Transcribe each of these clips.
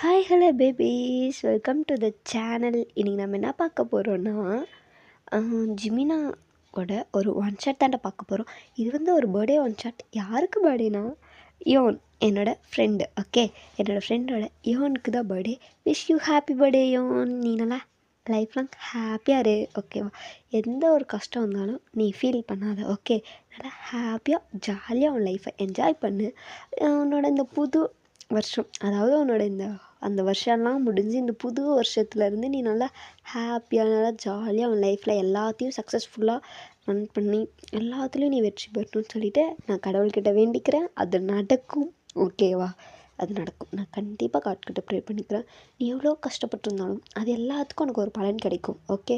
Hi hello babies, welcome to the channel. இன்றைக்கி நம்ம என்ன பார்க்க போகிறோன்னா, ஜிமினாவோட ஒரு ஒன் ஷாட் தாண்ட பார்க்க போகிறோம். இது ஒரு பர்த்டே ஒன் ஷாட். யாருக்கு பர்த்டேனா யோன், என்னோடய ஃப்ரெண்டு. ஓகே, என்னோடய ஃப்ரெண்டோட யோனுக்கு தான் birthday. Wish you happy birthday யோன். நீ நல்லா லைஃப் லாங் ஹாப்பியாக இரு, ஓகேவா? எந்த ஒரு கஷ்டம் வந்தாலும் நீ ஃபீல் பண்ணாத, ஓகே? நல்லா ஹாப்பியாக ஜாலியாக உன் லைஃப்பை என்ஜாய் பண்ணு. உன்னோட இந்த புது வருஷம், அதாவது உன்னோட அந்த வருஷம்லாம் முடிஞ்சு இந்த புது வருஷத்துலேருந்து நீ நல்லா ஹாப்பியாக நல்லா ஜாலியாக உன் லைஃப்பில் எல்லாத்தையும் சக்ஸஸ்ஃபுல்லாக ரன் பண்ணி எல்லாத்துலேயும் நீ வெற்றி பெறணும்னு சொல்லிவிட்டு நான் கடவுள்கிட்ட வேண்டிக்கிறேன். அது நடக்கும், ஓகேவா? அது நடக்கும். நான் கண்டிப்பாக காட்கிட்ட ப்ரே பண்ணிக்கிறேன். நீ எவ்வளோ கஷ்டப்பட்டுருந்தாலும் அது எல்லாத்துக்கும் உனக்கு ஒரு பலன் கிடைக்கும், ஓகே?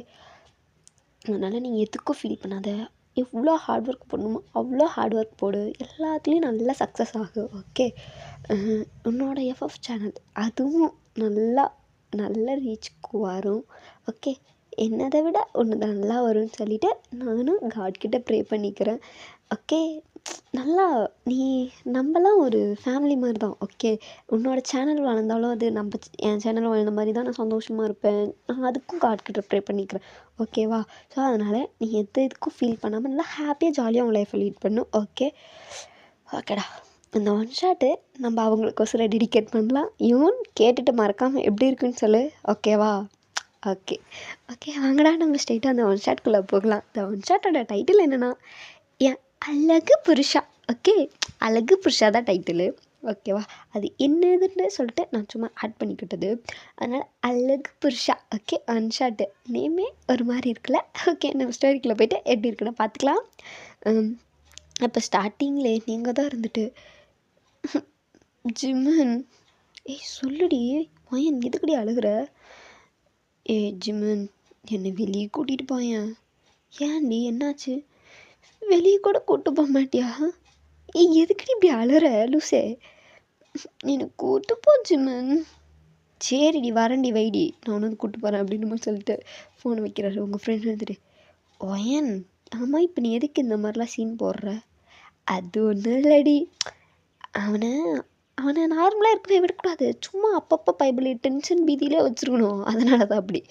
அதனால் நீ எதுக்கும் ஃபீல் பண்ணாத. எவ்வளோ ஹார்ட் ஒர்க் பண்ணணுமோ அவ்வளோ ஹார்ட் ஒர்க் போடு. எல்லாத்துலேயும் நல்லா சக்ஸஸ் ஆகும், ஓகே? உன்னோட எஃப்எஃப் சேனல் அதுவும் நல்ல ரீச்சுக்கு வரும், ஓகே? என்னதை விட ஒன்று நல்லா வரும்னு சொல்லிவிட்டு நானும் காட்கிட்ட ப்ரே பண்ணிக்கிறேன், ஓகே? நல்லா நம்மலாம் ஒரு ஃபேமிலி மாதிரி தான், ஓகே? உன்னோட சேனல் வளர்ந்தாலும் அது என் சேனல் வளர்ந்த மாதிரி தான் நான் சந்தோஷமாக இருப்பேன். நான் அதுக்கும் காட்கிட்ட ப்ரே பண்ணிக்கிறேன், ஓகேவா? ஸோ அதனால் நீ எதுக்கும் ஃபீல் பண்ணாமல் நல்லா ஹாப்பியாக ஜாலியாக உன் லைஃப்பை லீட் பண்ணு, ஓகே? ஓகேடா, இந்த ஒன் ஷாட்டு நம்ம அவங்களுக்கோசரம் டெடிகேட் பண்ணலாம். யூன் கேட்டுட்டு மறக்காமல் எப்படி இருக்குன்னு சொல்லு, ஓகேவா? ஓகே வாங்கடா, நம்ம ஸ்ட்ரெயிட்டாக அந்த ஒன் ஷாட்குள்ளே போகலாம். இந்த ஒன் ஷாட்டோட டைட்டில் என்னென்னா, என் அழகு புருஷா, ஓகே? அழகு புருஷா தான் டைட்டிலு, ஓகேவா? அது என்னதுன்னு சொல்லிட்டு நான் சும்மா ஆட் பண்ணிக்கிட்டது. அதனால் அழகு புருஷா, ஓகே? ஒன் ஷாட்டு நேமே ஒரு மாதிரி இருக்குல்ல, ஓகே? நம்ம ஸ்டோரிக்குள்ளே போய்ட்டு எப்படி இருக்குன்னு பார்த்துக்கலாம். அப்போ ஸ்டார்டிங்கில் நீங்கள் தான் இருந்துட்டு ஜிமன், சொல்லுடி பையன், எதுக்குடி அழுகிற? ஜிமன், என்னை வெளியே கூட்டிகிட்டு போயேன். ஏன்டி, என்னாச்சு? வெளியே கூட கூப்பிட்டு போக மாட்டியா? எதுக்குடி இப்படி அழுகிற லூசே? என்னை கூப்பிட்டு போ ஜிமன். சரிடி வரேன்டி, வைடி, நான் ஒன்று கூப்பிட்டு போகிறேன் அப்படின்னு சொல்லிட்டு ஃபோன் வைக்கிறாரு. உங்கள் ஃப்ரெண்ட் வந்துட்டு, ஒயன், ஆமாம், இப்போ நீ எதுக்கு இந்த மாதிரிலாம் சீன் போடுற? அது ஒன்றும் இல்லடி, அவனை நார்மலாக இருக்கவே விடக்கூடாது. சும்மா அப்பப்போ பைபிள் டென்ஷன் பீதியிலே வச்சுருக்கணும். அதனால தான் அப்படி.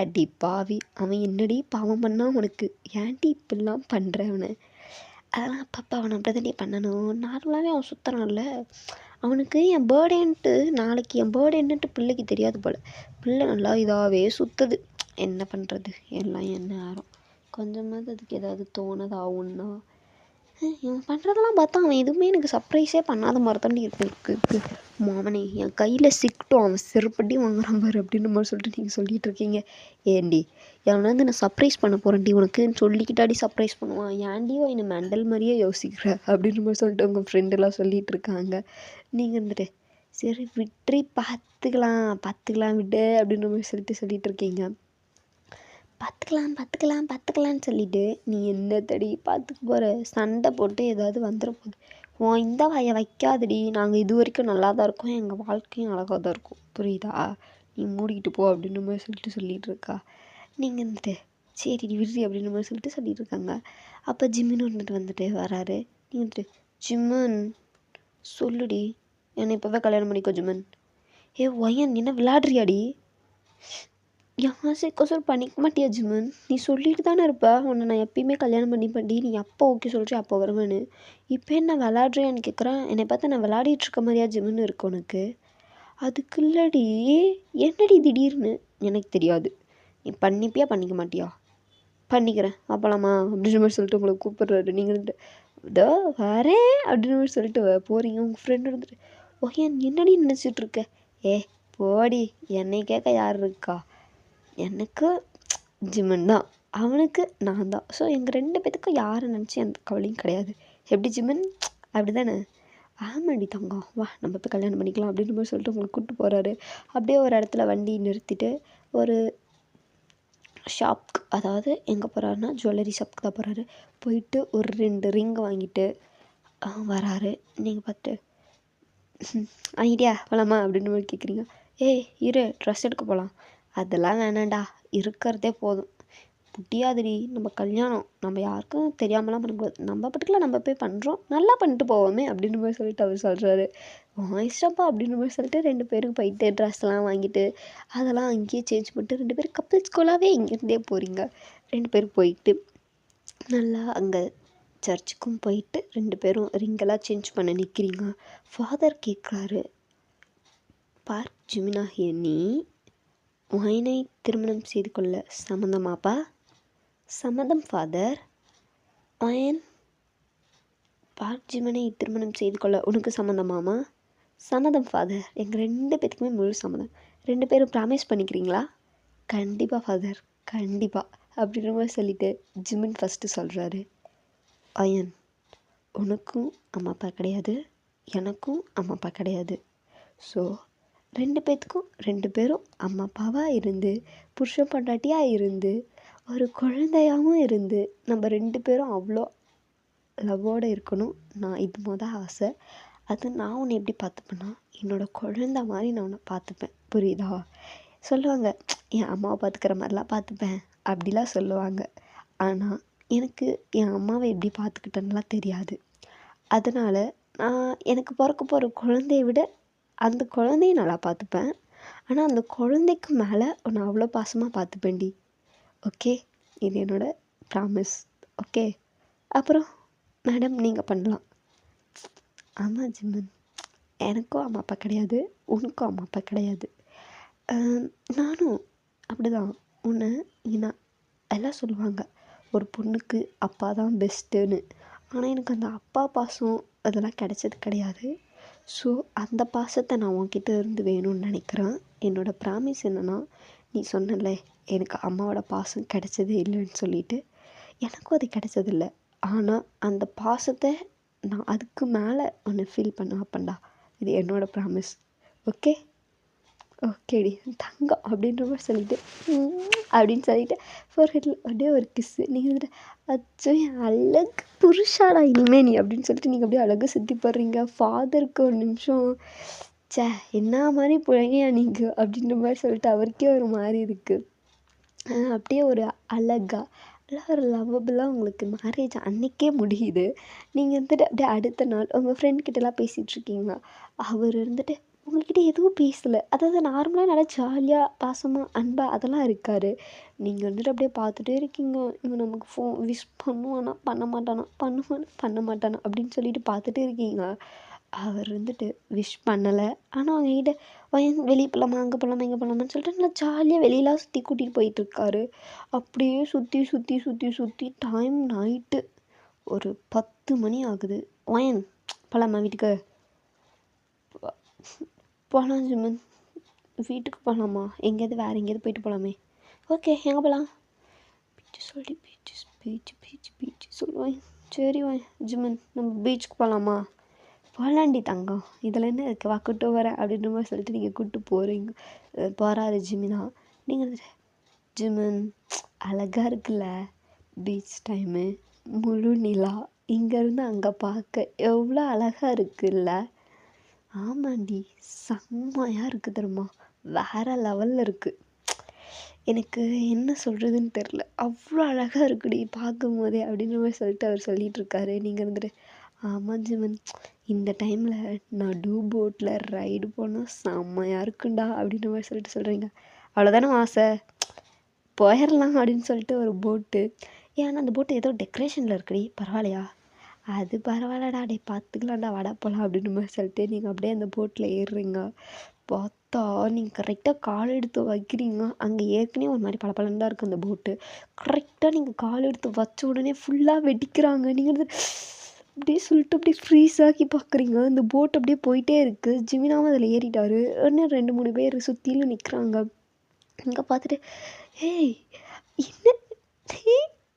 அடி பாவி, அவன் என்னடி பாவம் பண்ணால் உனக்கு? ஏன்டி இப்படிலாம் பண்ணுற அவனை? அதெல்லாம் அப்பப்போ அவனை அப்படி தானே பண்ணணும். நார்மலாகவே அவன் சுற்றுறான்ல. அவனுக்கு என் பர்த்டேன்ட்டு, நாளைக்கு என் பர்த்டேன்னுட்டு பிள்ளைக்கு தெரியாது போல். பிள்ளை நல்லா இதாகவே சுற்றுது. என்ன பண்ணுறது, எல்லாம் என்ன ஆகும். கொஞ்சமாவது அதுக்கு ஏதாவது தோணுதாகுன்னா, இவன் பண்ணுறதெல்லாம் பார்த்தா அவன் எதுவுமே எனக்கு சர்ப்ரைஸே பண்ணாத மாதிரி தாண்டி இருக்கு. மாமனே, என் கையில் சிக்கட்டும், அவன் செருப்பட்டி வாங்குறான் பாரு அப்படின்னு மாதிரி சொல்லிட்டு நீங்கள் சொல்லிகிட்டு இருக்கீங்க. ஏண்டி, எவனாவது நான் சர்ப்ரைஸ் பண்ண போகிறேன்டி உனக்குன்னு சொல்லிக்கிட்டாடி சர்ப்ரைஸ் பண்ணுவான். ஏன்டியோ என்னை மெண்டல் மாதிரியே யோசிக்கிற அப்படின்னு மாதிரி சொல்லிட்டு உங்கள் ஃப்ரெண்டெல்லாம் சொல்லிகிட்டு இருக்காங்க. நீங்கள் வந்துட்டு சரி விட்ரி, பார்த்துக்கலாம் விடு அப்படின்ற மாதிரி சொல்லிட்டு இருக்கீங்க. பார்த்துக்கலான்னு சொல்லிவிட்டு நீ என்ன தடி பார்த்துக்க போகிற? சண்டை போட்டு ஏதாவது வந்துட போகுது. இந்த வாயை வைக்காதடி. நாங்கள் இது வரைக்கும் நல்லா தான் இருக்கோம், எங்கள் வாழ்க்கையும் அழகாக தான் இருக்கும், புரியுதா? நீ மூடிக்கிட்டு போ அப்படின்ற மாதிரி சொல்லிட்டு இருக்கா. நீங்கள் வந்துட்டு சரிடி விடுறி அப்படின்ற மாதிரி சொல்லிட்டு இருக்காங்க. அப்போ ஜிம்மின்னு வந்துட்டு வராரு. நீ வந்துட்டு, ஜிம்மன் சொல்லுடி, என்னை இப்போவே கல்யாணம் பண்ணிக்கோ ஜிம்மன். ஒயன், என்ன விளையாடுறியாடி? யாசைக்கோசரம் பண்ணிக்க மாட்டியா ஜிமன்? நீ சொல்லிட்டு தானே இருப்ப, உன்னை நான் எப்பயுமே கல்யாணம் பண்ணிப்பேன்டி, நீ அப்போ ஓகே சொல்லிட்டு அப்போ வருவேன்னு. இப்போ என்ன விளாட்றியான்னு கேட்குறேன். என்னை பார்த்தா நான் விளையாடிட்டு இருக்க மாதிரியா ஜிம்னு இருக்கு உனக்கு? அதுக்கு இல்லடி, என்னடி திடீர்னு? எனக்கு தெரியாது. நீ பண்ணிப்பியா பண்ணிக்க மாட்டியா? பண்ணிக்கிறேன், அப்பலாமா அப்படின்ற மாதிரி சொல்லிட்டு உங்களை கூப்பிட்றாரு. நீங்கள் வந்துட்டு இதோ வரேன் அப்படின்ற மாதிரி சொல்லிட்டு போகிறீங்க. உங்கள் ஃப்ரெண்டு வந்துட்டு, ஓகே என்னடி நினச்சிட்ருக்க? போடி, என்னை கேட்க யார் இருக்கா? எனக்கு ஜிம்மன் தான், அவனுக்கு நான் தான். ஸோ எங்கள் 2 பேத்துக்கும் யாரை நினச்சி எந்த கவலையும் கிடையாது. எப்படி ஜிம்மன், அப்படி தானே? ஆமாடி தங்கம், வா நம்ம போய் கல்யாணம் பண்ணிக்கலாம் அப்படின்ற மாதிரி சொல்லிட்டு உங்களுக்கு கூப்பிட்டு போகிறாரு. அப்படியே ஒரு இடத்துல வண்டி நிறுத்திட்டு ஒரு ஷாப்க்கு, அதாவது எங்கே போகிறாருன்னா ஜுவல்லரி ஷாப்க்கு தான் போகிறாரு. போயிட்டு ஒரு 2 ரிங் வாங்கிட்டு வராரு. நீங்கள் பார்த்து ஐடியா போகலாமா அப்படின்ற மாதிரி கேட்குறீங்க. இரு ட்ரெஸ் எடுக்க போகலாம். அதெல்லாம் வேணாண்டா, இருக்கிறதே போதும். புட்டியாதுடி, நம்ம கல்யாணம் நம்ம யாருக்கும் தெரியாமலாம் பண்ணக்கூடாது, நம்ம பட்டுக்கலாம் நம்ம போய் பண்ணுறோம், நல்லா பண்ணிட்டு போவோமே அப்படின்ற மாதிரி சொல்லிட்டு அவர் சொல்கிறாரு. இஷ்டப்பா அப்படின்ற மாதிரி சொல்லிட்டு 2 பேரும் போயிட்டு ட்ரெஸ்லாம் வாங்கிட்டு அதெல்லாம் அங்கேயே சேஞ்ச் பண்ணிட்டு 2 பேரும் கப்பிள்ஸ் ஸ்கூலாகவே இங்கேருந்தே போகிறீங்க. 2 பேரும் போயிட்டு நல்லா அங்கே சர்ச்சுக்கும் போயிட்டு 2 பேரும் ரிங்கெல்லாம் சேஞ்ச் பண்ண நிற்கிறீங்க. ஃபாதர் கேட்குறாரு, பார்க் ஜிமினாகிய நீ ஒயினை திருமணம் செய்து கொள்ள சம்மந்தமாப்பா? சம்மதம் ஃபாதர். ஒயன் பார்க் ஜிமினை திருமணம் செய்து கொள்ள உனக்கு சம்மந்தமாமா? சம்மதம் ஃபாதர், எங்கள் 2 பேத்துக்குமே முழு சம்மதம். 2 பேரும் ப்ராமிஸ் பண்ணிக்கிறீங்களா? கண்டிப்பாக ஃபாதர், கண்டிப்பாக அப்படின்ற மாதிரி சொல்லிவிட்டு ஜிமின் ஃபஸ்ட்டு சொல்கிறாரு, ஒயன் உனக்கும் அம்மா அப்பா கிடையாது, எனக்கும் அம்மா அப்பா கிடையாது. ஸோ 2 பேத்துக்கும் 2 பேரும் அம்மா அப்பாவாக இருந்து புருஷன் பொண்டாட்டியாக இருந்து ஒரு குழந்தையாகவும் இருந்து நம்ம 2 பேரும் அவ்வளோ லவ்வோடு இருக்கணும். நான் இது ஆசை. அது நான் உன்னை எப்படி பார்த்துப்பேன்னா என்னோடய குழந்த மாதிரி நான் உன்னை பார்த்துப்பேன், புரியுதா? சொல்லுவாங்க என் அம்மாவை பார்த்துக்கிற மாதிரிலாம் பார்த்துப்பேன் அப்படிலாம் சொல்லுவாங்க. ஆனால் எனக்கு என் அம்மாவை எப்படி பார்த்துக்கிட்டேன்னுலாம் தெரியாது. அதனால் நான் எனக்கு பிறக்க போகிற குழந்தைய விட அந்த குழந்தைய நல்லா பார்த்துப்பேன். ஆனால் அந்த குழந்தைக்கு மேலே நான் அவ்வளோ பாசமாக பார்த்துப்பேன்டி. ஓகே, இது என்னோடய ப்ராமிஸ். ஓகே, அப்புறம் மேடம் நீங்கள் பண்ணலாம். ஆமாம் ஜிம்மன், எனக்கும் அம்மா அப்பா கிடையாது, உனக்கும் அம்மா அப்பா கிடையாது. நானும் அப்படிதான். உன்னை நான் எல்லாம் சொல்லுவாங்க ஒரு பொண்ணுக்கு அப்பா தான் பெஸ்ட்டுன்னு. ஆனால் எனக்கு அந்த அப்பா பாசம் அதெல்லாம் கிடைச்சது கிடையாது. ஸோ அந்த பாசத்தை நான் உன்கிட்ட இருந்து வேணும்னு நினைக்கிறேன். என்னோடய ப்ராமிஸ் என்னென்னா, நீ சொன்னல எனக்கு அம்மாவோட பாசம் கிடைச்சதே இல்லைன்னு சொல்லிட்டு, எனக்கும் அது கிடைச்சதில்ல. ஆனால் அந்த பாசத்தை நான் அதுக்கு மேலே ஒன்று ஃபீல் பண்ண வைப்பேன்டா. இது என்னோடய ப்ராமிஸ். ஓகே ஓகேடி தங்கம் அப்படின்ற மாதிரி சொல்லிவிட்டு அப்படின்னு சொல்லிவிட்டு ஃபோர்ஹெட்டில் அப்படியே ஒரு கிஸ்ஸு. நீங்கள் வந்துட்டு அச்சோ என் அழகு புருஷாடா இனிமே நீ அப்படின்னு சொல்லிட்டு நீங்கள் அப்படியே அழகாக சுற்றி போடுறீங்க. ஃபாதருக்கு ஒரு நிமிஷம் சே என்ன மாதிரி பிள்ளைங்கயா நீங்கள் அப்படின்ற மாதிரி சொல்லிட்டு அவருக்கே ஒரு மாதிரி இருக்குது. அப்படியே ஒரு அழகாக ஒரு லவ்வபுளாக உங்களுக்கு மேரேஜ் அன்றைக்கே முடியுது. நீங்கள் வந்துட்டு அப்படியே அடுத்த நாள் உங்கள் ஃப்ரெண்ட்கிட்டலாம் பேசிகிட்ருக்கீங்க. அவர் இருந்துட்டு உங்கள்கிட்ட எதுவும் பேசலை, அதாவது நார்மலாக நல்லா ஜாலியாக பாசமாக அன்பாக அதெல்லாம் இருக்கார். நீங்கள் வந்துட்டு அப்படியே பார்த்துட்டே இருக்கீங்க, இவன் நமக்கு விஷ் பண்ணுவானா பண்ண மாட்டானா, பண்ண மாட்டானா அப்படின்னு சொல்லிட்டு பார்த்துட்டே இருக்கீங்க. அவர் வந்துட்டு விஷ் பண்ணலை. ஆனால் அவங்ககிட்ட வெளியே போகலாமா, அங்கே போகலாமா, இங்கே போகலாமான்னு சொல்லிட்டு நல்லா ஜாலியாக வெளியெலாம் சுற்றி கூட்டிகிட்டு போயிட்டுருக்காரு. அப்படியே சுற்றி சுற்றி சுற்றி சுற்றி டைம் நைட்டு ஒரு 10 மணி ஆகுது. போகலாமா வீட்டுக்கு? போகலாம் ஜிம்மன், வீட்டுக்கு போகலாமா? எங்கேயாவது வேறு எங்கேயாவது போயிட்டு போகலாமே. ஓகே, எங்கே போகலாம்? பீச்சு சொல்லி பீச்சு சொல்லுவேன். சரி ஜிம்மன், நம்ம பீச்சுக்கு போகலாமா? போகலாண்டி தங்கம், இதில் என்ன இருக்குது, வா கூட்டு வரேன் அப்படின்ற மாதிரி சொல்லிட்டு நீங்கள் கூப்பிட்டு போகிறாரு ஜிமினா. நீங்கள் ஜிம்மன் அழகாக இருக்குல்ல பீச் டைமு, முழு நிலா இங்கேருந்து அங்கே பார்க்க எவ்வளோ அழகாக இருக்குல்ல? ஆமாண்டி, செம்மையாக இருக்குது தெரியுமா, வேறு லெவலில் இருக்குது. எனக்கு என்ன சொல்கிறதுன்னு தெரில, அவ்வளோ அழகாக இருக்குடி பார்க்கும் போதே அப்படின்ற மாதிரி சொல்லிட்டு அவர் சொல்லிகிட்ருக்காரு. நீங்கள் வந்துட்டு ஆமாம் ஜிமன், இந்த டைமில் நடு போட்டில் ரைடு போனால் செம்மையாக இருக்குண்டா அப்படின்ற மாதிரி சொல்லிட்டு சொல்கிறீங்க. அவ்வளோதானே ஆசை, போயிடலாம் அப்படின்னு சொல்லிட்டு ஒரு போட்டு. ஏன்னா அந்த போட்டு ஏதோ டெக்கரேஷனில் இருக்குடி, பரவாயில்லையா? அது பரவாயில்லடா, டே பார்த்துக்கலாம்டா, வடை போகலாம் அப்படின்னு மாதிரி சொல்லிட்டு நீங்கள் அப்படியே அந்த போட்டில் ஏறுறீங்க. பார்த்தா நீங்கள் கரெக்டாக கால் எடுத்து வைக்கிறீங்க, அங்கே ஏற்கனவே ஒரு மாதிரி பளபளன்னு தான் இருக்குது அந்த போட்டு. கரெக்டாக நீங்கள் கால் எடுத்து வச்ச உடனே ஃபுல்லாக வெடிக்கிறாங்க. நீங்கள் வந்து அப்படியே சொல்லிட்டு அப்படியே ஃப்ரீஸ் ஆக்கி பார்க்குறீங்க. அந்த போட் அப்படியே போயிட்டே இருக்குது. ஜிமினாவும் அதில் ஏறிட்டார். இன்னும் 2-3 பேர் சுற்றிலும் நிற்கிறாங்க. இங்கே பார்த்துட்டு ஏய் என்ன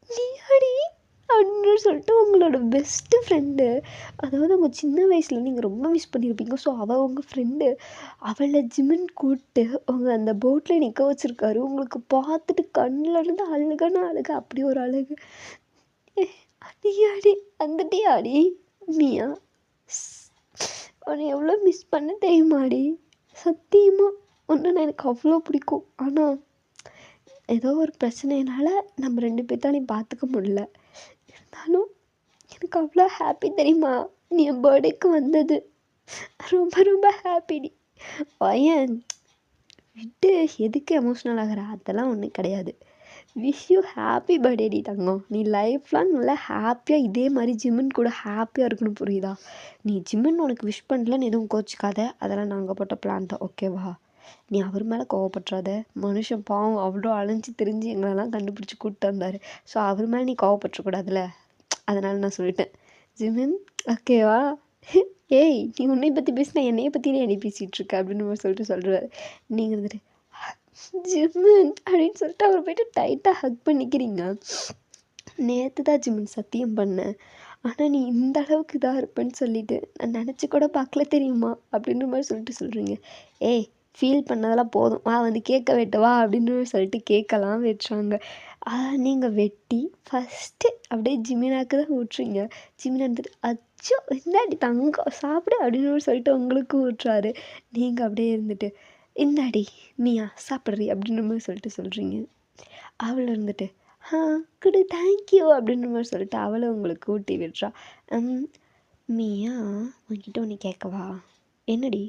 நீயாடி அப்படின்னு சொல்லிட்டு உங்களோட பெஸ்ட்டு ஃப்ரெண்டு, அதாவது உங்கள் சின்ன வயசில் நீங்கள் ரொம்ப மிஸ் பண்ணியிருப்பீங்க. ஸோ அவள் உங்கள் ஃப்ரெண்டு, அவளை ஜிமின் கூப்பிட்டு உங்கள் அந்த போட்டில் நிற்க வச்சுருக்காரு. உங்களுக்கு பார்த்துட்டு கண்ணில் இருந்து அழுகன்னு அழுக, அப்படி ஒரு அழகு. அடியாடி வந்துட்டியாடி நீயா? உன்னை எவ்வளோ மிஸ் பண்ண தெரியுமாடி? சத்தியமாக ஒன்று எனக்கு அவ்வளோ பிடிக்கும். ஆனால் ஏதோ ஒரு பிரச்சனையினால நம்ம 2 பேத்தாலையும் பார்த்துக்க முடியல. இருந்தாலும் எனக்கு அவ்வளோ ஹாப்பி தெரியுமா நீ என் பர்த்டேக்கு வந்தது. ரொம்ப ரொம்ப ஹாப்பிடி. பையன் விட்டு எதுக்கு எமோஷ்னல் ஆகிற, அதெல்லாம் ஒன்றும் கிடையாது. விஷ் யூ ஹாப்பி பர்த்டேடி தங்கம். நீ லைஃப் லாங் நல்லா ஹாப்பியாக இதே மாதிரி ஜிம்மின் கூட ஹாப்பியாக இருக்கணும், புரியுதா? நீ ஜிம்மின் உனக்கு விஷ் பண்ணலன்னு எதுவும் கோச்சிக்காத, அதெல்லாம் நாங்கள் போட்ட பிளான் தான், ஓகேவா? நீ அவர் மேலே கோவப்பட்டுறாத. மனுஷன் பாவம் அவ்வளோ அலைஞ்சு திரிஞ்சு எங்களெல்லாம் கண்டுபிடிச்சி கூப்பிட்டு வந்தார். ஸோ அவர் மேலே நீ கோவப்பட்டுறக்கூடாதுல்ல, அதனால் நான் சொல்லிட்டேன். ஜிமின் ஓகேவா? ஏய் நீ உன்னை பற்றி பேசினா என்னையை பற்றினே என்னை பேசிகிட்டு இருக்க அப்படின்னு சொல்லிட்டு சொல்கிறாரு. நீங்கள் வந்துட்டு ஜிமின் அப்படின்னு சொல்லிட்டு அவர் போய்ட்டு டைட்டாக ஹக் பண்ணிக்கிறீங்க. நேற்று தான் ஜிமின் சத்தியம் பண்ணேன், ஆனால் நீ இந்த அளவுக்கு இதாக இருப்பேன்னு சொல்லிட்டு நான் நினச்சி கூட பார்க்கல தெரியுமா அப்படின்ற மாதிரி சொல்லிட்டு சொல்கிறீங்க. ஏய் ஃபீல் பண்ணதெல்லாம் போதும், வா வந்து கேட்க வெட்டவா அப்படின்னு சொல்லிட்டு கேட்கலாம் வெட்டுறாங்க. நீங்கள் வெட்டி ஃபஸ்ட்டு அப்படியே ஜிமினாக்கு தான் ஊட்டுறீங்க. ஜிமின் வந்துட்டு அச்சோ இந்தாடி தங்கம் சாப்பிடு அப்படின்னு சொல்லிட்டு உங்களுக்கு ஊட்டுறாரு. நீங்கள் அப்படியே இருந்துட்டு இந்தாடி நீயா சாப்பிட்றி அப்படின்ற மாதிரி சொல்லிட்டு சொல்கிறீங்க. அவள் இருந்துட்டு குடு தேங்க்யூ அப்படின்ற மாதிரி சொல்லிட்டு அவளை உங்களுக்கு ஊட்டி விட்டுறா. மீயா உன்கிட்ட ஒன்று கேட்கவா? என்னடி?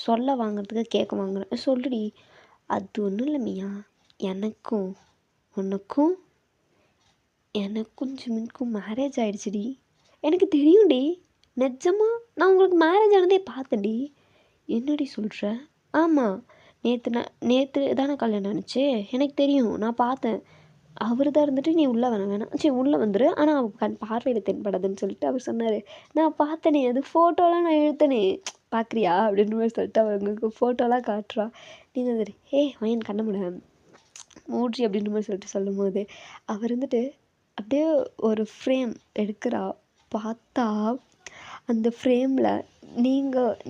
சொல்ல வாங்குறதுக்கு கேட்க வாங்குறேன், சொல்லுடி. அது ஒன்றும் இல்லை மீயா, எனக்கும் ஜிமினுக்கும் மேரேஜ் ஆகிடுச்சிடி. எனக்கு தெரியும்டி, நிஜமா நான் உங்களுக்கு மேரேஜ் ஆனதே பார்த்தேன்டி. என்னடி சொல்கிற? ஆமாம், நேற்று தானே கல்யாணம் ஆனிச்சு, எனக்கு தெரியும், நான் பார்த்தேன். அவர் தான் இருந்துட்டு நீ உள்ளே வேணாம் உள்ளே வந்துடு, ஆனால் அவன் கண் பார்வையில் தென்படாதுன்னு சொல்லிட்டு அவர் சொன்னார். நான் பார்த்தனே, அது ஃபோட்டோலாம் நான் எடுத்தனே, பார்க்குறியா அப்படின்ற மாதிரி சொல்லிட்டு அவங்களுக்கு ஃபோட்டோலாம் காட்டுறா. நீங்கள் வந்துட்டு வயன் கண்ண மூட்ரி அப்படின்ற மாதிரி சொல்லிட்டு சொல்லும் போது அவர் இருந்துட்டு அப்படியே ஒரு ஃப்ரேம் எடுக்கிறா. பார்த்தா அந்த ஃப்ரேமில்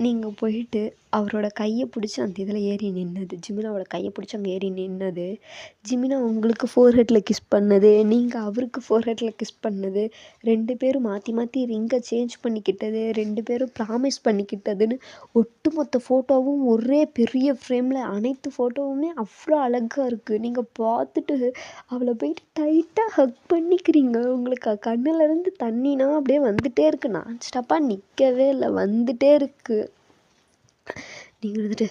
நீங்கள் போயிட்டு அவரோட கையை பிடிச்சி அந்த இதில் ஏறி நின்னது, ஜிமினாவோட கையை பிடிச்சி அங்கே ஏறி நின்னது, ஜிமினா உங்களுக்கு ஃபோர்ஹெட்டில் கிஸ் பண்ணது, நீங்கள் அவருக்கு ஃபோர்ஹெட்டில் கிஸ் பண்ணது, 2 பேரும் மாற்றி மாற்றி ரிங்கை சேஞ்ச் பண்ணிக்கிட்டது, 2 பேரும் ப்ராமிஸ் பண்ணிக்கிட்டதுன்னு ஒட்டுமொத்த ஃபோட்டோவும் ஒரே பெரிய ஃப்ரேமில் அனைத்து ஃபோட்டோவுமே அவ்வளோ அழகாக இருக்குது. நீங்கள் பார்த்துட்டு அவளை போயிட்டு டைட்டாக ஹக் பண்ணிக்கிறீங்க. உங்களுக்கு கண்ணுலேருந்து தண்ணினா அப்படியே வந்துகிட்டே இருக்குது, நான் ஸ்டாப்பாக நிற்கவே இல்லை, வந்துகிட்டே இருக்குது. நீங்கள் வந்துட்டு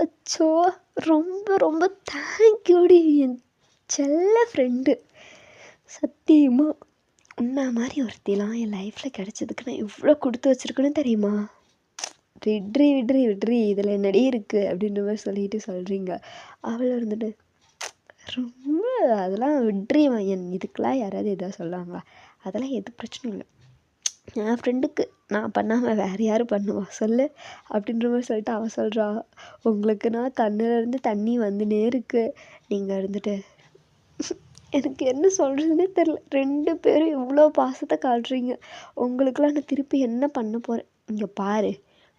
அச்சோ ரொம்ப ரொம்ப தேங்க்யூடி என் செல்ல ஃப்ரெண்டு. சத்தியமாக உன்ன மாதிரி ஒருத்திலாம் என் லைஃப்பில் கிடச்சதுக்கு நான் எவ்வளோ கொடுத்து வச்சுருக்கேன்னு தெரியுமா? விட்ரி இதில் என்னடி இருக்குது அப்படின்ற மாதிரி சொல்லிட்டு சொல்கிறீங்க. அவளை இருந்துட்டு ரொம்ப அதெல்லாம் விட்ரி என் இதுக்கெலாம் யாராவது எதாவது சொல்லுவாங்களா? அதெல்லாம் எது பிரச்சனையும் இல்லை, என் ஃப்ரெண்டுக்கு நான் பண்ணாமல் வேறு யார் பண்ணுவா சொல்லு அப்படின்ற மாதிரி சொல்லிட்டு அவள் சொல்கிறா. உங்களுக்கு நான் கண்ணுலேருந்து தண்ணி வந்துனே இருக்குது. நீங்கள் இருந்துட்டு எனக்கு என்ன சொல்கிறதுனே தெரில, 2 பேரும் இவ்வளோ பாசத்தை காட்டுறீங்க. உங்களுக்கெல்லாம் நான் திருப்பி என்ன பண்ண போகிறேன்? இங்கே பாரு,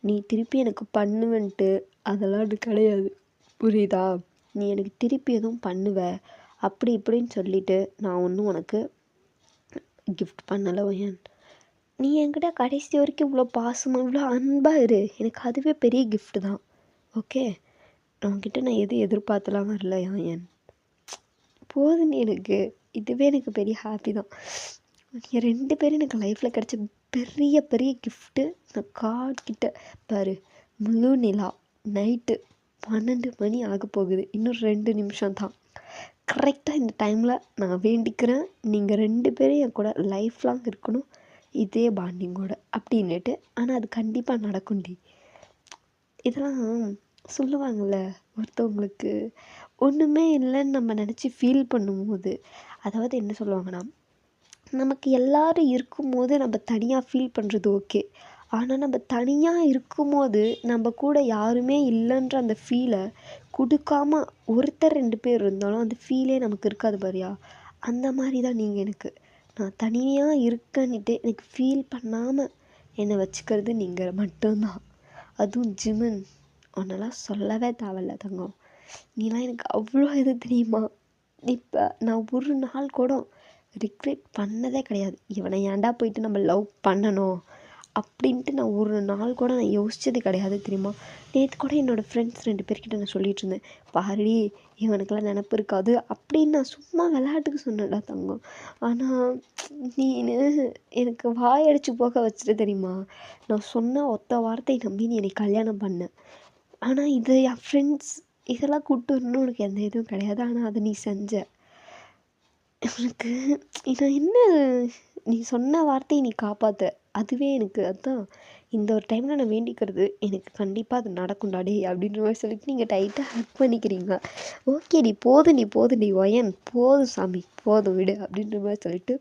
நீ திருப்பி எனக்கு பண்ணுவேன்ட்டு அதெல்லாம் அது கிடையாது, புரியுதா? நீ எனக்கு திருப்பி எதுவும் பண்ணுவ அப்படி இப்படின்னு சொல்லிவிட்டு நான் ஒன்றும் உனக்கு கிஃப்ட் பண்ணலை ஏன். நீ என்கிட்ட கடைசி வரைக்கும் இவ்வளோ பாசமாக இவ்வளோ அன்பாக இரு, எனக்கு அதுவே பெரிய கிஃப்ட்டு தான், ஓகே? உன்கிட்ட நான் எதுவும் எதிர்பார்த்துலாம் வரல ஏன், போதும் எனக்கு, இதுவே எனக்கு பெரிய ஹாப்பி தான். நீங்கள் 2 பேரும் எனக்கு லைஃப்பில் கிடச்ச பெரிய பெரிய கிஃப்ட்டு. நான் காட்கிட்ட பாரு, முழு நிலா, நைட்டு 12 மணி ஆக போகுது, இன்னும் 2 நிமிஷம் தான். கரெக்டாக இந்த டைமில் நான் வேண்டிக்கிறேன், நீங்கள் 2 பேரும் என் கூட லைஃப் லாங் இருக்கணும், இதே பாண்டிங்கோட அப்படின்னுட்டு. ஆனால் அது கண்டிப்பாக நடக்கும்டி. இதெல்லாம் சொல்லுவாங்கள்ல, ஒருத்தவங்களுக்கு ஒன்றுமே இல்லைன்னு நம்ம நினச்சி ஃபீல் பண்ணும்போது, அதாவது என்ன சொல்லுவாங்கன்னா, நமக்கு எல்லோரும் இருக்கும்போது நம்ம தனியாக ஃபீல் பண்ணுறது ஓகே, ஆனால் நம்ம தனியாக இருக்கும்போது நம்ம கூட யாருமே இல்லைன்ற அந்த ஃபீலை கொடுக்காம ஒருத்தர் 2 பேர் இருந்தாலும் அந்த ஃபீலே நமக்கு இருக்காது பாரியா, அந்த மாதிரி தான் நீங்கள் எனக்கு. நான் தனியாக இருக்கேன்னுட்டு எனக்கு ஃபீல் பண்ணாமல் என்னை வச்சுக்கிறது நீங்கள் மட்டும்தான். அதுவும் ஜிமின், உன்னெல்லாம் சொல்லவே தேவையில்ல தங்கம், நீலாம் எனக்கு அவ்வளோ இது தெரியுமா? இப்போ நான் ஒரு நாள் கூட ரிக்ரெட் பண்ணதே கிடையாது. இவனை ஏன்டா போயிட்டு நம்ம லவ் பண்ணணும் அப்படின்ட்டு நான் ஒரு நாள் கூட நான் யோசித்தது கிடையாது தெரியுமா. நேற்று கூட என்னோடய ஃப்ரெண்ட்ஸ் 2 பேர்கிட்ட நான் சொல்லிகிட்டு இருந்தேன், பாருடி இவனுக்கெல்லாம் நினப்பு இருக்காது அப்படின்னு நான் சும்மா விளையாட்டுக்கு சொன்னேன்டா தங்கம். ஆனால் நீனு எனக்கு வாயடிச்சு போக வச்சுட்டு தெரியுமா. நான் சொன்ன ஒத்த வார்த்தை நம்பி நீ என்னை கல்யாணம் பண்ண. ஆனால் இது என் ஃப்ரெண்ட்ஸ் இதெல்லாம் கூப்பிட்டு வரணும்னு உனக்கு எந்த இதுவும் கிடையாது. ஆனால் அதை நீ செஞ்ச. உனக்கு நான் என்ன, நீ சொன்ன வார்த்தையை நீ காப்பாற்ற, அதுவே எனக்கு அதுதான் இந்த ஒரு டைமில் நான் வேண்டிக்கிறது. எனக்கு கண்டிப்பாக அது நடக்கும்டா டே அப்படின்ற மாதிரி சொல்லிட்டு நீங்கள் டைட்டாக ஹக் பண்ணிக்கிறீங்க. ஓகே நீ போதும் நீ ஒயன் போதும் சாமி போதும் விடு அப்படின்ற மாதிரி சொல்லிட்டு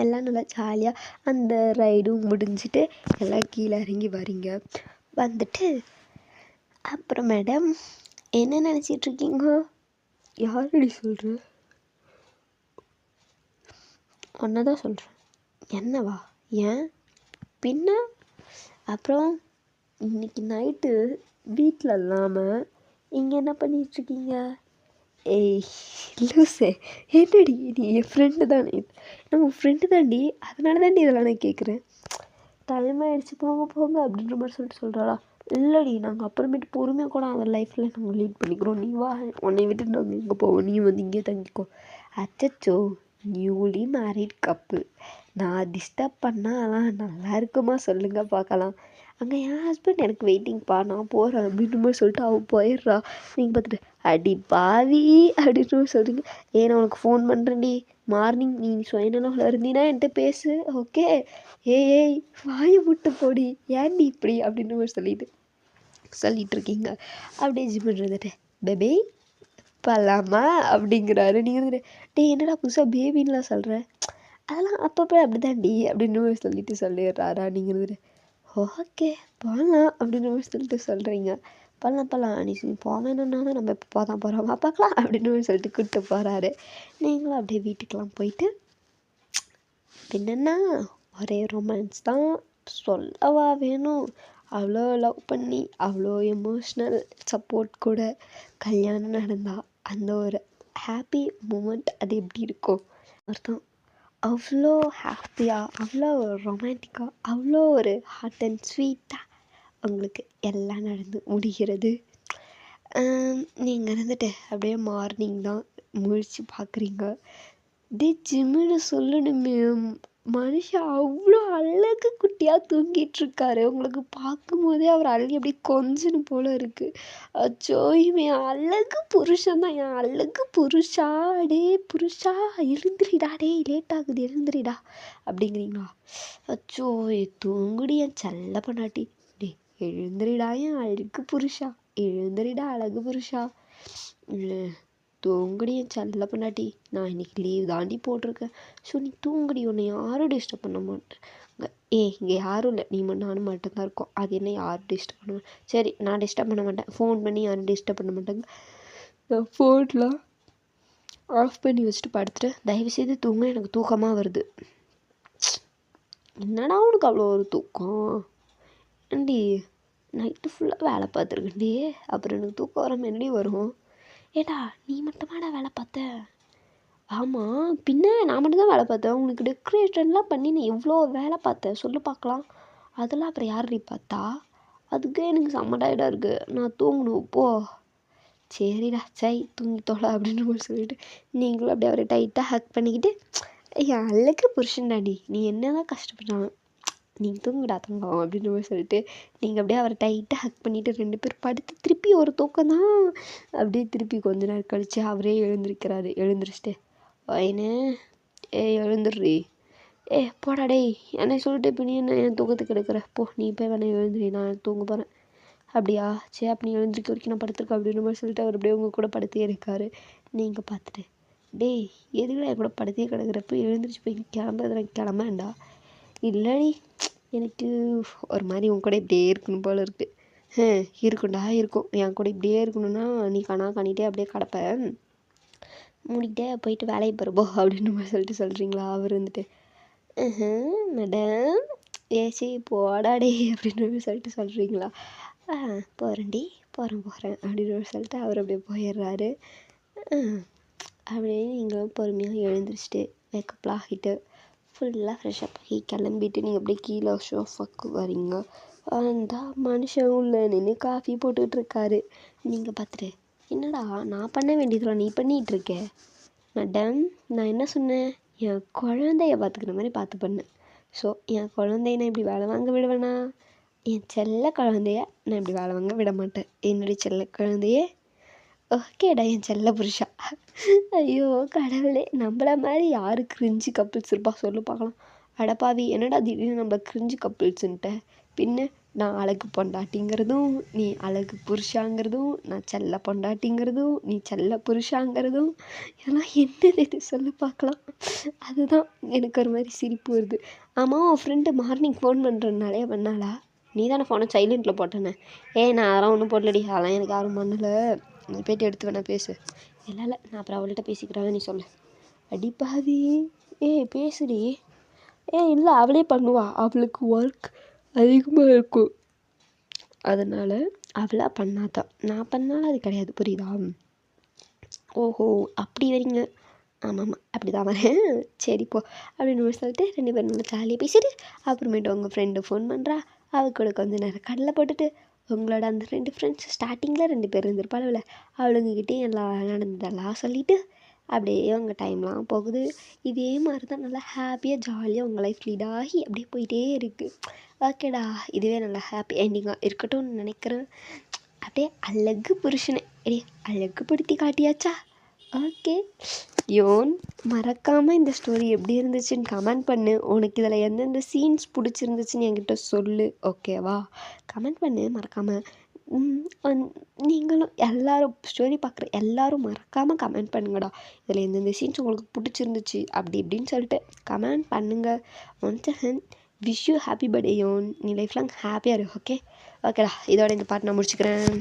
எல்லாம் நல்லா ஜாலியாக அந்த ரைடும் முடிஞ்சுட்டு எல்லாம் கீழே இறங்கி வரீங்க. வந்துட்டு அப்புறம் மேடம் என்ன நினச்சிட்ருக்கீங்க? யாரடி சொல்கிற? ஒன்றை தான் சொல்கிறேன். என்னவா? ஏன் பின்ன? அப்புறம் இன்னைக்கு நைட்டு வீட்டில் இல்லாமல் இங்கே என்ன பண்ணிகிட்ருக்கீங்க? ஏய் லூசே, என்னடி நீ என் ஃப்ரெண்டு தானே, நான் உன் ஃப்ரெண்டு தாண்டி, அதனால தாண்டி இதெல்லாம் நான் கேட்குறேன். டைம் ஆகிடுச்சு போங்க அப்படின்ற மாதிரி சொல்கிறாளா. இல்லைடி நாங்கள் அப்புறமேட்டு பொறுமையாக கூட அவன் லைஃப்பில் நாங்கள் லீட் பண்ணிக்கிறோம், நீ வா, உன்னை விட்டுட்டு நாங்கள் எங்கே போவோம், நீ வந்து இங்கே தங்கிக்கோ. அச்சச்சோ நியூலி மேரிட் கப்புள், நான் டிஸ்டர்ப் பண்ணால் அதெல்லாம் நல்லா இருக்குமா சொல்லுங்கள் பார்க்கலாம். அங்கே என் ஹஸ்பண்ட் எனக்கு வெயிட்டிங்ப்பா நான் போகிறேன் அப்படின்ற மாதிரி சொல்லிட்டு அவள் போயிடுறா. நீங்கள் பார்த்துட்டு அடி பாவி அப்படின்ற மாதிரி சொல்கிறீங்க. நான் உனக்கு ஃபோன் பண்ணுறேன்டி மார்னிங், நீ சுயநலம் இருந்தீன்னா என்கிட்ட பேசு ஓகே. ஏய் வாயை விட்டு போடி ஏன்டி இப்படி அப்படின்ற மாதிரி சொல்லிட்டு இருக்கீங்க. அப்படியே ஜிம் இருந்துட்டு பேபி பல்லாமா அப்படிங்கிறாரு. நீங்கள் வந்துட்டு டே என்னடா புதுசாக பேபின்லாம் சொல்கிற, அதெல்லாம் அப்பப்போ அப்படி தான்டி அப்படின்ற மாதிரி சொல்லிடுறாரா. நீங்கள் வந்துட்டு ஓகே போகலாம் அப்படின்ற மாதிரி சொல்கிறீங்க. பண்ணலாம் நீ போவேணுன்னாலும் நம்ம இப்போ தான் போகிறோம் பார்க்கலாம் அப்படின்னு சொல்லிட்டு கூப்பிட்டு போகிறாரு. நீங்களும் அப்படியே வீட்டுக்கெலாம் போயிட்டு பின்னா ஒரே ரொமான்ஸ் தான் சொல்லவா வேணும். அவ்வளோ லவ் பண்ணி அவ்வளோ எமோஷ்னல் சப்போர்ட் கூட கல்யாணம் நடந்தால் அந்த ஒரு ஹாப்பி மூமெண்ட் அது எப்படி இருக்கும் அர்த்தம். அவ்வளோ ஹாப்பியாக அவ்வளோ ரொமான்டிக்காக அவ்வளோ ஒரு ஹாட் அண்ட் ஸ்வீட்டாக உங்களுக்கு எல்லாம் நடந்து முடிகிறது. நீங்கள் இருந்துட்டு அப்படியே மார்னிங் தான் முழிச்சு பார்க்குறீங்க. ஜிம்முன்னு சொல்லணுமே, மனுஷன் அவ்வளோ அழகு குட்டியாக தூங்கிட்டுருக்காரு. உங்களுக்கு பார்க்கும்போதே அவர் அழகி அப்படியே கொஞ்சன்னு போல் இருக்குது. அச்சோ இவன் அழகு புருஷன் தான், என் அழகு புருஷா, டே புருஷா எழுந்திரிடா, டே லேட் ஆகுது எழுந்திரிடா அப்படிங்கிறீங்களா. அச்சோ தூங்குடி என் செல்ல பொண்டாட்டி, டே எழுந்திரிடா என் அழகு புருஷா, எழுந்திரிடா அழகு புருஷா, தூங்குடி என் செல்ல பொண்டாட்டி, நான் இன்னைக்கு லீவ் தாண்டி போட்டிருக்கேன், ஸோ நீ தூங்குடி, உன்னை யாரும் டிஸ்டர்ப் பண்ண மாட்டேன். இங்கே யாரும் இல்லை, நீ நானும் மட்டும்தான் இருக்கோம், அது என்ன யாரும் டிஸ்டர்ப் பண்ண மாட்டேன். சரி நான் டிஸ்டர்ப் பண்ண மாட்டேன், ஃபோன் பண்ணி யாரும் டிஸ்டர்ப் பண்ண மாட்டாங்க, நான் ஃபோன்லாம் ஆஃப் பண்ணி வச்சுட்டு படுத்துட்டு தயவுசெய்து தூங்க, எனக்கு தூக்கமாக வருது. என்னடா உனக்கு அவ்வளோ ஒரு தூக்கம் ஏண்டி, நைட்டு ஃபுல்லாக வேலை பார்த்துருக்கேன்டி, அப்புறம் எனக்கு தூக்கம் வராமல் என்னடி வரும். ஏடா நீ மட்டுமாடா வேலை பார்த்த? ஆமாம் பின்ன நான் மட்டும்தான் வேலை பார்த்தேன், உனக்கு டெக்கரேஷன்லாம் பண்ணி நீ எவ்வளோ வேலை பார்த்தேன் சொல்லு பார்க்கலாம். அதெல்லாம் அப்புறம் யார் பார்த்தா, அதுக்கே எனக்கு செம்ம டயர்டாக இருக்குது, நான் தூங்கணும் போ. சரிடா தூங்கி தொலை அப்படின்ற மாதிரி சொல்லிட்டு நீங்களும் அப்படியே அவரை டைட்டாக ஹக் பண்ணிக்கிட்டு என் அழகு புருஷன்டாடி நீ என்ன தான் கஷ்டப்பட்டான், நீங்கள் தூங்குடா தங்கம் அப்படின்ற மாதிரி சொல்லிட்டு நீங்கள் அப்படியே அவரை டைட்டாக ஹக் பண்ணிவிட்டு 2 பேர் படுத்து திருப்பி ஒரு தூக்கம் தான். அப்படியே திருப்பி கொஞ்ச நேரம் கழித்து அவரே எழுந்திரிச்சிட்டு வயனே எழுந்துடுறி, போடா டேய் என்னை சொல்லிட்டு இப்போ நீ என்ன என் தூக்கத்துக்கு எடுக்கிற, போ நீ போய் வேணா எழுந்துரி, நான் தூங்க போகிறேன். அப்படியா சரி அப்போ நீ எழுந்திரிக்க வரைக்கும் நான் படுத்துருக்கேன் அப்படின்ற மாதிரி சொல்லிட்டு அவர் அப்படியே உங்கள் கூட படுத்தே இருக்காரு. நீங்கள் பார்த்துட்டு டேய் எதுக்குடா என் கூட படுத்தே கிடக்குறப்ப எழுந்திரிச்சு போய் கிளம்புறதுல கிளம்பேன்டா. இல்லடி எனக்கு ஒரு மாதிரி உன் கூட இப்படியே இருக்கணும் போல் இருக்குது. இருக்கும்டா இருக்கும், என் கூட இப்படியே இருக்கணும்னா நீ காணிட்டே அப்படியே கிடப்ப, மூடிக்கிட்டே போயிட்டு வேலையை பருப்போ அப்படின்ற மாதிரி சொல்கிறீங்களா. அவர் வந்துட்டு மேடம் ஏசி போடாடே அப்படின்ற மாதிரி சொல்கிறீங்களா. போகிறேன்டி போகிறேன் அப்படின்னு சொல்லிட்டு அவர் அப்படியே போயிடுறாரு. அப்படியே நீங்களும் பொறுமையாக எழுந்திரிச்சிட்டு மேக்கப்லாம் ஆகிட்டு ஃபுல்லாக ஃப்ரெஷ்அப் ஆகி கிளம்பிட்டு நீங்கள் அப்படியே கீழே ஷோஃபாக்கு வரீங்க. அந்த மனுஷன் உள்ள நின்று காஃபி போட்டுக்கிட்டு இருக்காரு. நீங்கள் பார்த்துட்டு, என்னடா நான் பண்ண வேண்டியதெல்லாம் நீ பண்ணிகிட்டு இருக்க? மேடம், நான் என்ன சொன்னேன்? என் குழந்தைய பார்த்துக்கிற மாதிரி பார்த்து பண்ணேன். ஸோ என் குழந்தைய நான் இப்படி வேலை வாங்க விடுவேனா? என் செல்ல குழந்தைய நான் இப்படி வேலை வாங்க விட மாட்டேன். என்னுடைய செல்ல குழந்தையே ஓகேடா என் செல்ல புருஷா. ஐயோ கடவுளே, நம்மள மாதிரி யாரு கிரிஞ்சு கப்பிள்ஸ் இருப்பா சொல்லு பார்க்கலாம். அடப்பாவி, என்னடா திடீர்னு நம்மள கிரிஞ்சு கப்பிள்ஸுன்ட்ட? பின்ன நான் அழகு பொண்டாட்டிங்கிறதும் நீ அழகு புருஷாங்கிறதும், நான் செல்ல பொண்டாட்டிங்கிறதும் நீ செல்ல புருஷாங்கிறதும் இதெல்லாம் என்னது இது சொல்லு பார்க்கலாம். அதுதான் எனக்கு ஒரு மாதிரி சிரிப்பு வருது. ஆமாம், உன் ஃப்ரெண்டு மார்னிங் ஃபோன் பண்ணுறதுனாலே பண்ணாளா? நீ தானே ஃபோனை சைலண்ட்டில் போட்டேனே. நான் அதெல்லாம் ஒன்றும் போடலடி, அதெல்லாம் எனக்கு யாரும் பண்ணலை. நீ போய்ட்டு எடுத்து வேணா பேசு. இல்லை நான் அப்புறம் அவள்கிட்ட பேசிக்கிறேன், நீ சொல்லு. அடிப்பாவி, பேசுடி. இல்லை அவளே பண்ணுவா, அவளுக்கு ஒர்க் அதிகமாக இருக்கும், அதனால் அவளாக பண்ணாதான். நான் பண்ணாலும் அது கிடையாது, புரியுதா? ஓஹோ அப்படி வரீங்க. ஆமாம் அப்படி தான் வரேன். சரி போ அப்படின்னு சொல்லிட்டு 2 பேரும் நல்லா ஜாலியாக பேசிட்டு அப்புறமேட்டு உங்கள் ஃப்ரெண்டு ஃபோன் பண்ணுறா. அவள் கூட கொஞ்சம் நேரம் கடலை போட்டுட்டு உங்களோட அந்த 2 ஃப்ரெண்ட்ஸ் ஸ்டார்டிங்கில் 2 பேர் இருந்திருப்பாள், அவளுங்கக்கிட்டே எல்லாம் நடந்ததெல்லாம் சொல்லிவிட்டு அப்படியே உங்கள் டைம்லாம் போகுது. இதே மாதிரி தான் நல்லா ஹாப்பியாக ஜாலியாக உங்கள் லைஃப் லீட் ஆகி அப்படியே போயிட்டே இருக்குது. ஓகேடா, இதுவே நல்லா ஹாப்பி எண்டிங்காக இருக்கட்டும்னு நினைக்கிறேன். அப்படியே அழகு புருஷனை அழகுபடுத்தி காட்டியாச்சா? ஓகே யோன், மறக்காமல் இந்த ஸ்டோரி எப்படி இருந்துச்சுன்னு கமெண்ட் பண்ணு. உனக்கு இதில் எந்தெந்த சீன்ஸ் பிடிச்சிருந்துச்சுன்னு என்கிட்ட சொல்லு, ஓகேவா? கமெண்ட் பண்ணு மறக்காமல். நீங்களும் எல்லோரும் ஸ்டோரி பார்க்குற எல்லோரும் மறக்காமல் கமெண்ட் பண்ணுங்கடா. இதில் எந்தெந்த சீன்ஸ் உங்களுக்கு பிடிச்சிருந்துச்சு அப்படி இப்படின்னு சொல்லிட்டு கமெண்ட் பண்ணுங்கள். Once again wish you happy birthday யோன். நீ லைஃப் லாங் ஹாப்பியாக இரு. ஓகேடா, இதோட இந்த பாட்டு நான் முடிச்சுக்கிறேன்.